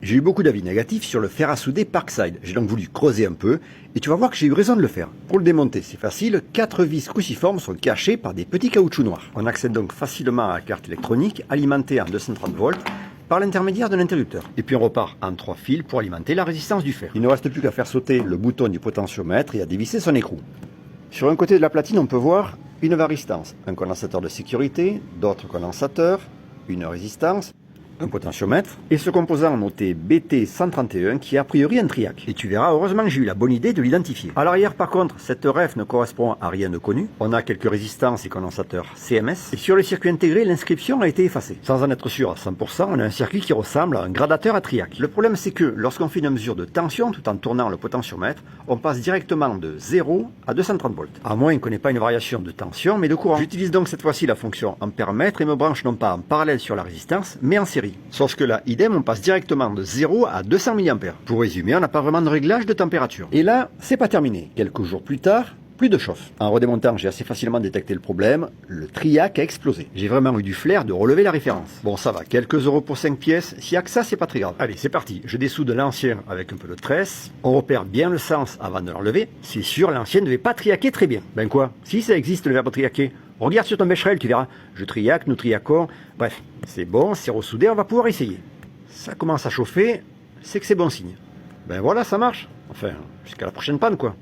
J'ai eu beaucoup d'avis négatifs sur le fer à souder Parkside. J'ai donc voulu creuser un peu et tu vas voir que j'ai eu raison de le faire. Pour le démonter, c'est facile, 4 vis cruciformes sont cachées par des petits caoutchoucs noirs. On accède donc facilement à la carte électronique alimentée en 230 volts par l'intermédiaire de l'interrupteur. Et puis on repart en 3 fils pour alimenter la résistance du fer. Il ne reste plus qu'à faire sauter le bouton du potentiomètre et à dévisser son écrou. Sur un côté de la platine, on peut voir une varistance, un condensateur de sécurité, d'autres condensateurs, une résistance, un potentiomètre et ce composant noté BT131 qui est a priori un triac. Et tu verras, heureusement que j'ai eu la bonne idée de l'identifier. À l'arrière par contre, cette ref ne correspond à rien de connu. On a quelques résistances et condensateurs CMS. Et sur le circuit intégré, l'inscription a été effacée. Sans en être sûr à 100%, on a un circuit qui ressemble à un gradateur à triac. Le problème c'est que lorsqu'on fait une mesure de tension tout en tournant le potentiomètre, on passe directement de 0 à 230 volts. À moins qu'on n'ait pas une variation de tension mais de courant. J'utilise donc cette fois-ci la fonction ampère-mètre et me branche non pas en parallèle sur la résistance mais en série. Sauf que là, idem, on passe directement de 0 à 200 mA. Pour résumer, on n'a pas vraiment de réglage de température. Et là, c'est pas terminé. Quelques jours plus tard, plus de chauffe. En redémontant, j'ai assez facilement détecté le problème. Le triac a explosé. J'ai vraiment eu du flair de relever la référence. Bon, ça va, quelques euros pour 5 pièces. S'il y a que ça, c'est pas très grave. Allez, c'est parti. Je dessoude l'ancien avec un peu de tresse. On repère bien le sens avant de l'enlever. C'est sûr, l'ancien ne devait pas triaquer très bien. Ben quoi? Si ça existe le verbe triaquer. Regarde sur ton Becherel, tu verras. Je triaque, nous triacons. Bref, c'est bon, c'est ressoudé, on va pouvoir essayer. Ça commence à chauffer, c'est que c'est bon signe. Ben voilà, ça marche. Enfin, jusqu'à la prochaine panne, quoi.